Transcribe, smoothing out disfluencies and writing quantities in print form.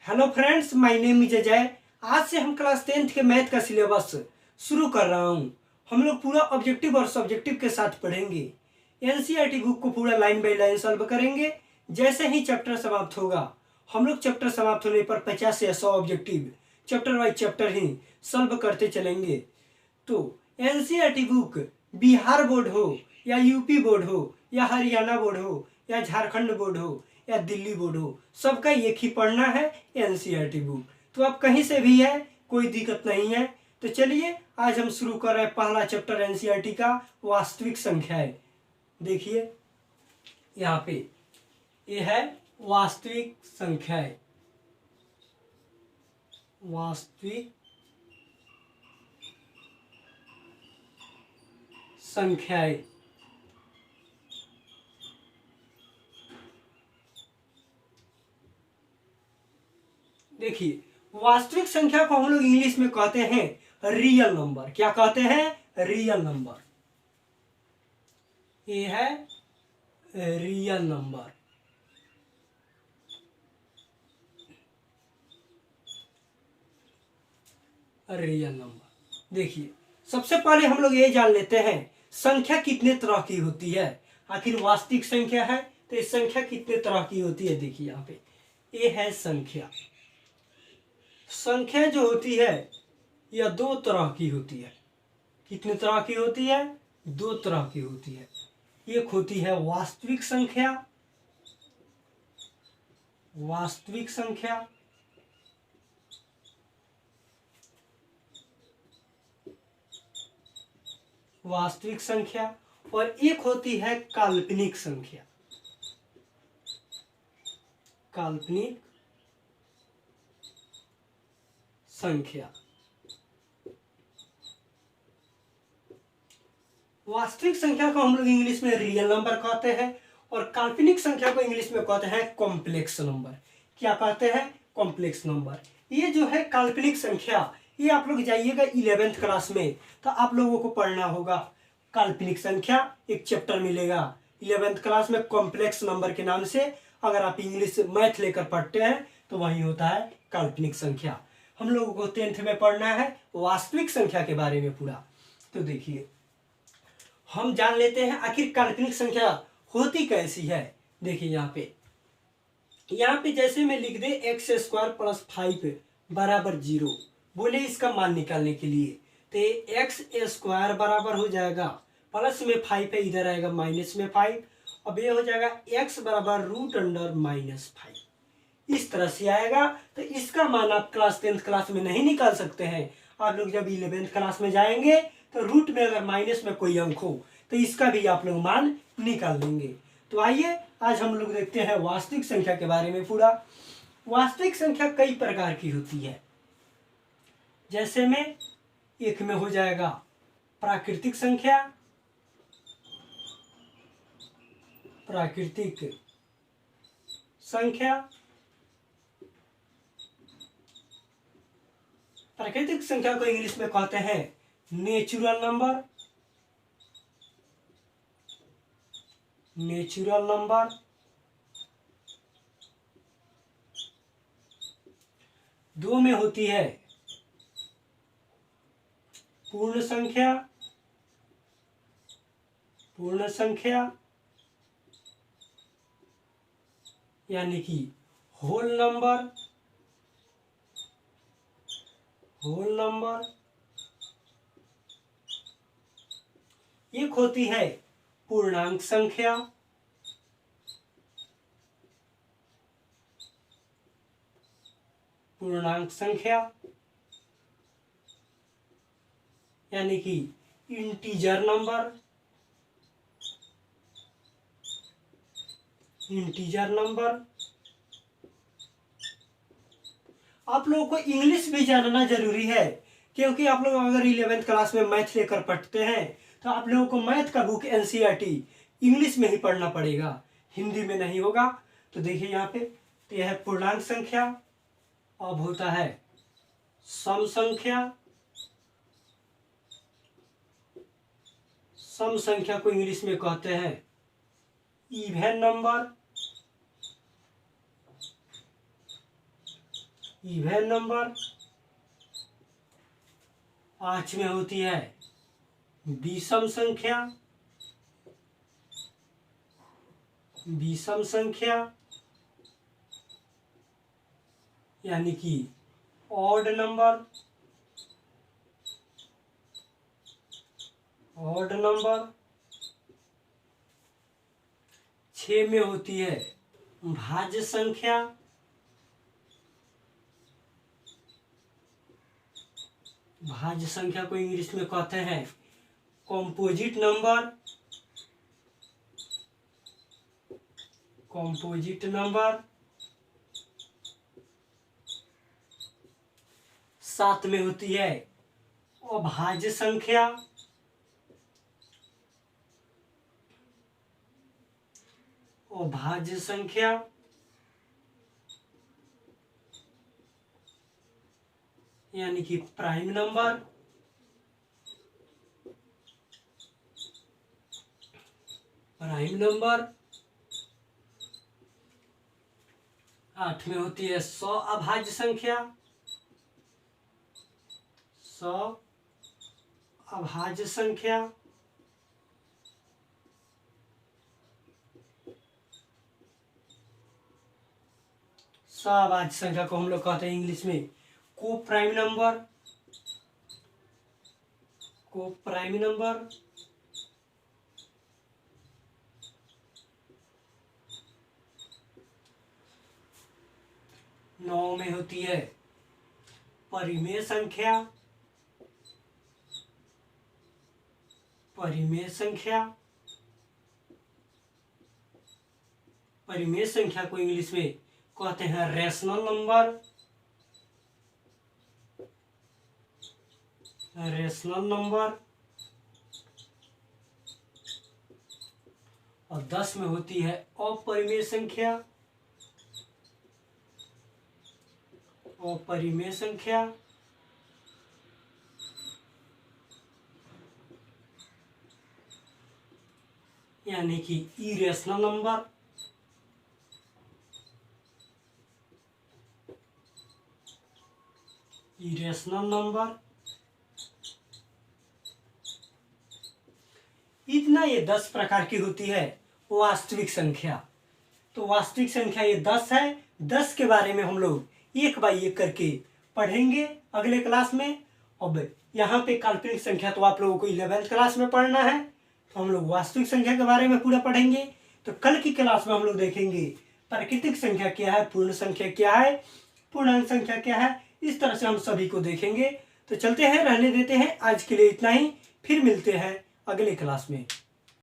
Hello friends, my name is Ajay. आज से हम क्लास 10th के मैथ का सिलेबस शुरू कर रहा हूँ। हम लोग पूरा ऑब्जेक्टिव और सब्जेक्टिव के साथ पढ़ेंगे। एनसीईआरटी बुक को पूरा लाइन बाय लाइन सॉल्व करेंगे। जैसे ही चैप्टर समाप्त होगा, हम लोग चैप्टर समाप्त होने पर 50 या 100 ऑब्जेक्टिव चैप्टर वाइज चैप्टर ही सॉल्व करते चलेंगे। तो एनसीईआरटी बुक बिहार बोर्ड हो या यूपी बोर्ड हो या हरियाणा बोर्ड हो या झारखंड बोर्ड हो या दिल्ली बोर्ड हो, सबका एक ही पढ़ना है, एनसीईआरटी बुक। तो आप कहीं से भी है, कोई दिक्कत नहीं है। तो चलिए आज हम शुरू कर रहे हैं पहला चैप्टर एनसीईआरटी का, वास्तविक संख्याएं। देखिए यहाँ पे ये है वास्तविक संख्याएं। वास्तविक संख्याएं। देखिए, वास्तविक संख्या को हम लोग इंग्लिश में कहते हैं रियल नंबर। क्या कहते हैं? Real number. ये है रियल नंबर। Real number. देखिए, सबसे पहले हम लोग ये जान लेते हैं संख्या कितने तरह की होती है। आखिर वास्तविक संख्या है तो ये संख्या कितने तरह की होती है। देखिए यहाँ पे ये है संख्या। संख्या जो होती है यह दो तरह की होती है। कितने तरह की होती है? दो तरह की होती है। एक होती है वास्तविक संख्या। वास्तविक संख्या वास्तविक संख्या और एक होती है काल्पनिक संख्या। काल्पनिक संख्या। वास्तविक संख्या को हम लोग इंग्लिश में रियल नंबर कहते हैं और काल्पनिक संख्या को इंग्लिश में कहते हैं कॉम्प्लेक्स नंबर। क्या कहते हैं? Complex number. ये जो है काल्पनिक संख्या, ये आप लोग जाइएगा 11th क्लास में तो आप लोगों को पढ़ना होगा। काल्पनिक संख्या एक चैप्टर मिलेगा 11th क्लास में, कॉम्प्लेक्स नंबर के नाम से। अगर आप इंग्लिश मैथ लेकर पढ़ते हैं तो वही होता है काल्पनिक संख्या। हम लोगों को 10th में पढ़ना है वास्तविक संख्या के बारे में पूरा। तो देखिए, हम जान लेते हैं आखिर काल्पनिक संख्या होती कैसी है। देखिए यहाँ पे जैसे मैं लिख दे एक्स स्क्वायर प्लस 5 बराबर 0, बोले इसका मान निकालने के लिए, तो एक्स स्क्वायर बराबर हो जाएगा प्लस में 5 है, इधर आएगा माइनस में 5। अब ये हो जाएगा एक्स बराबर रूट अंडर -5। इस तरह से आएगा। तो इसका मान आप क्लास 10th क्लास में नहीं निकाल सकते हैं। आप लोग जब 11th क्लास में जाएंगे तो रूट में अगर माइनस में कोई अंक हो तो इसका भी आप लोग मान निकाल लेंगे। तो आइए आज हम लोग देखते हैं वास्तविक संख्या के बारे में पूरा। वास्तविक संख्या कई प्रकार की होती है। जैसे में एक में हो जाएगा प्राकृतिक संख्या। प्राकृतिक संख्या। प्राकृतिक संख्या को इंग्लिश में कहते हैं नेचुरल नंबर। Natural number. दो में होती है पूर्ण संख्या। पूर्ण संख्या यानी कि होल नंबर। Whole number. एक होती है पूर्णांक संख्या। पूर्णांक संख्या यानी कि इंटीजर नंबर। Integer number. आप लोगों को इंग्लिश भी जानना जरूरी है, क्योंकि आप लोग अगर 11th क्लास में मैथ लेकर पढ़ते हैं तो आप लोगों को मैथ का बुक एनसीईआरटी इंग्लिश में ही पढ़ना पड़ेगा, हिंदी में नहीं होगा। तो देखिए यहाँ पे तो यह है पूर्णांक संख्या। अब होता है सम संख्या। सम संख्या को इंग्लिश में कहते हैं इवन नंबर। Even number. 5 में होती है विषम संख्या। विषम संख्या यानी कि ऑड नंबर। Odd number. 6 में होती है भाज्य संख्या। भाज्य संख्या को इंग्लिश में कहते हैं कॉम्पोजिट नंबर। Composite number. 7 में होती है अभाज्य संख्या। अभाज्य संख्या यानी कि प्राइम नंबर। Prime number. 8 में होती है सौ अभाज्य संख्या। सौ अभाज्य संख्या। सौ अभाज्य संख्या को हम लोग कहते हैं इंग्लिश में को प्राइम नंबर। को प्राइम नंबर। 9 में होती है परिमेय संख्या। परिमेय संख्या। परिमेय संख्या को इंग्लिश में कहते हैं रेशनल नंबर। Rational number. और 10 में होती है अपरिमेय संख्या। अपरिमेय संख्या यानी कि इरेशनल नंबर। Irrational number. इतना ये 10 प्रकार की होती है वास्तविक संख्या। तो वास्तविक संख्या ये 10 है। 10 के बारे में हम लोग एक बाय एक करके पढ़ेंगे अगले क्लास में। अब यहाँ पे काल्पनिक संख्या तो आप लोगों को 11th क्लास में पढ़ना है, तो हम लोग वास्तविक संख्या के बारे में पूरा पढ़ेंगे। तो कल की क्लास में हम लोग देखेंगे प्राकृतिक संख्या क्या है, पूर्ण संख्या क्या है, पूर्णांक संख्या क्या है। इस तरह से हम सभी को देखेंगे। तो चलते हैं, रहने देते हैं आज के लिए इतना ही। फिर मिलते हैं अगले क्लास में।